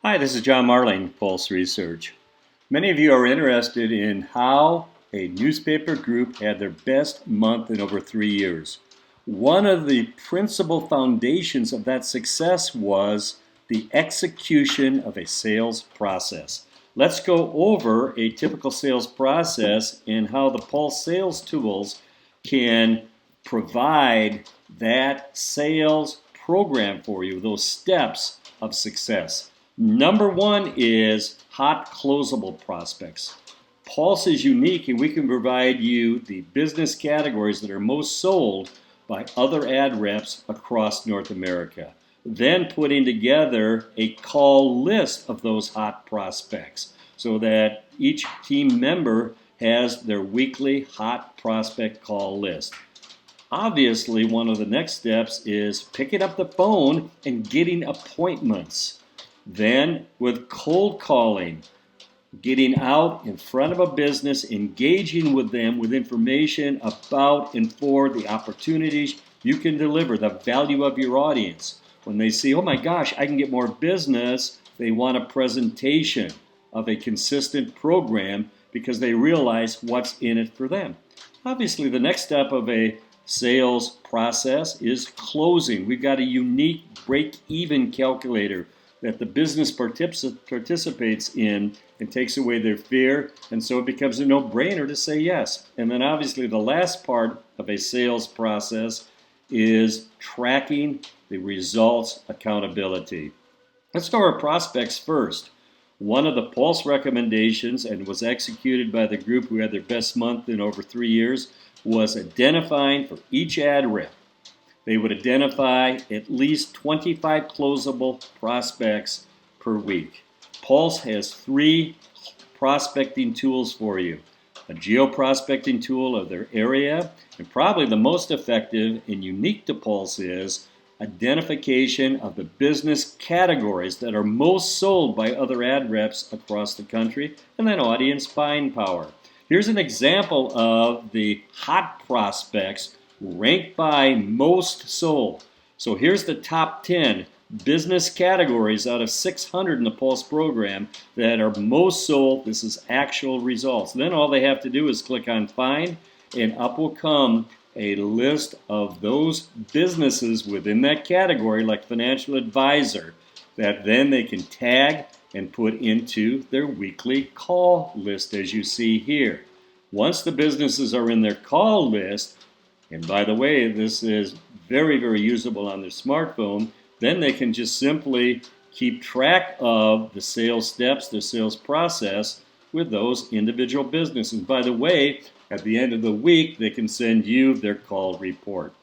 Hi, this is John Marling, Pulse Research. Many of you are interested in how a newspaper group had their best month in over 3 years. One of the principal foundations of that success was the execution of a sales process. Let's go over a typical sales process and how the Pulse sales tools can provide that sales program for you, those steps of success. Number one is hot closable prospects. Pulse is unique and we can provide you the business categories that are most sold by other ad reps across North America. Then putting together a call list of those hot prospects so that each team member has their weekly hot prospect call list. Obviously, one of the next steps is picking up the phone and getting appointments. Then, with cold calling, getting out in front of a business, engaging with them with information about and for the opportunities you can deliver, the value of your audience. When they see, oh my gosh, I can get more business, they want a presentation of a consistent program because they realize what's in it for them. Obviously, the next step of a sales process is closing. We've got a unique break-even calculator that the business participates in and takes away their fear, and so it becomes a no-brainer to say yes. And then obviously the last part of a sales process is tracking the results accountability. Let's go over prospects first. One of the Pulse recommendations, and was executed by the group who had their best month in over 3 years, was identifying for each ad rep. They would identify at least 25 closable prospects per week. Pulse has 3 prospecting tools for you. A geo-prospecting tool of their area, and probably the most effective and unique to Pulse is identification of the business categories that are most sold by other ad reps across the country, and then audience buying power. Here's an example of the hot prospects ranked by most sold. So here's the top 10 business categories out of 600 in the Pulse program that are most sold. This is actual results. Then all they have to do is click on Find, and up will come a list of those businesses within that category, like financial advisor, that then they can tag and put into their weekly call list, as you see here. Once the businesses are in their call list, and by the way, this is very, very usable on their smartphone, then they can just simply keep track of the sales steps, the sales process with those individual businesses. By the way, at the end of the week, they can send you their call report.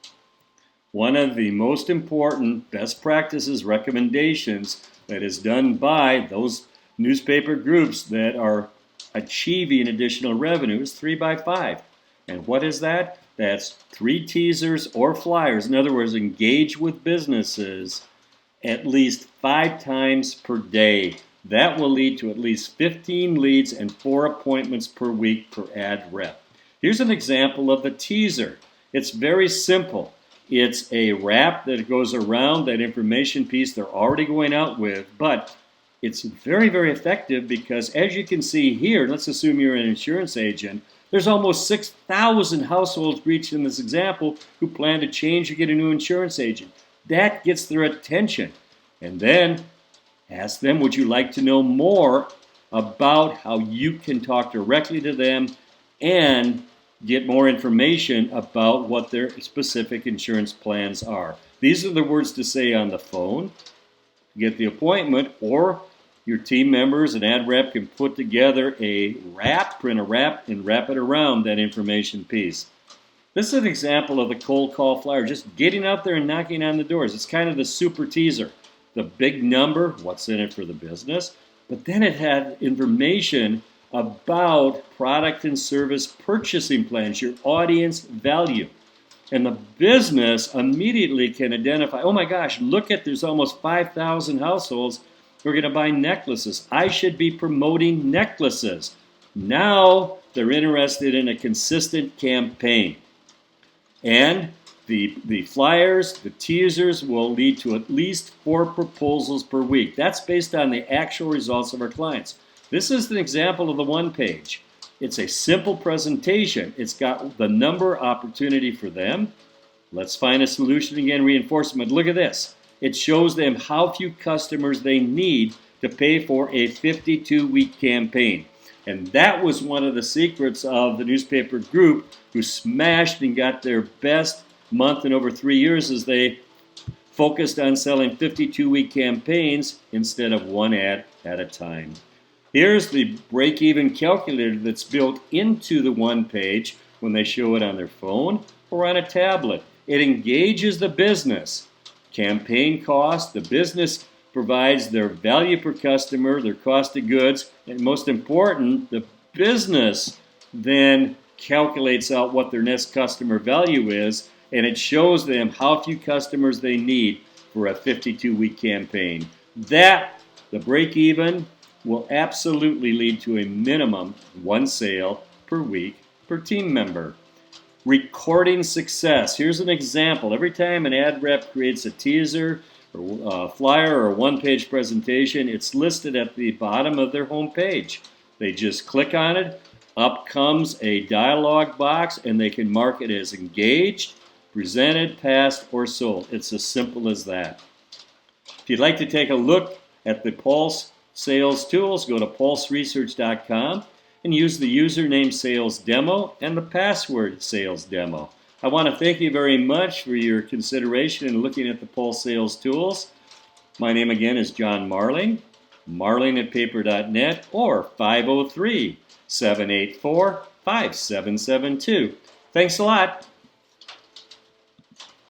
One of the most important best practices recommendations that is done by those newspaper groups that are achieving additional revenue is 3x5. And what is that? That's 3 teasers or flyers. In other words, engage with businesses at least 5 times per day. That will lead to at least 15 leads and 4 appointments per week per ad rep. Here's an example of the teaser. It's very simple. It's a wrap that goes around that information piece they're already going out with, but it's very, very effective because, as you can see here, let's assume you're an insurance agent, there's almost 6,000 households reached in this example who plan to change or get a new insurance agent. That gets their attention. And then ask them, would you like to know more about how you can talk directly to them and get more information about what their specific insurance plans are. These are the words to say on the phone. Get the appointment, or your team members and ad rep can put together a wrap, print a wrap, and wrap it around that information piece. This is an example of the cold call flyer, just getting out there and knocking on the doors. It's kind of the super teaser. The big number, what's in it for the business, but then it had information about product and service purchasing plans, your audience value. And the business immediately can identify, oh my gosh, look at, there's almost 5,000 households who are going to buy necklaces. I should be promoting necklaces. Now they're interested in a consistent campaign. And The flyers, the teasers will lead to at least 4 proposals per week. That's based on the actual results of our clients. This is an example of the OnePage. It's a simple presentation. It's got the number opportunity for them. Let's find a solution again, reinforcement. Look at this. It shows them how few customers they need to pay for a 52-week campaign. And that was one of the secrets of the newspaper group who smashed and got their best month in over 3 years as they focused on selling 52-week campaigns instead of one ad at a time. Here's the break-even calculator that's built into the OnePage when they show it on their phone or on a tablet. It engages the business. Campaign cost, the business provides their value per customer, their cost of goods, and most important, the business then calculates out what their next customer value is, and it shows them how few customers they need for a 52-week campaign. That, the break-even, will absolutely lead to a minimum 1 sale per week per team member. Recording success. Here's an example. Every time an ad rep creates a teaser, or a flyer, or a one-page presentation, it's listed at the bottom of their home page. They just click on it, up comes a dialog box, and they can mark it as engaged, presented, passed, or sold. It's as simple as that. If you'd like to take a look at the Pulse Sales Tools, go to pulseresearch.com and use the username Sales Demo and the password Sales Demo. I want to thank you very much for your consideration in looking at the Pulse Sales Tools. My name again is John Marling, marling@paper.net, or 503-784-5772. Thanks a lot.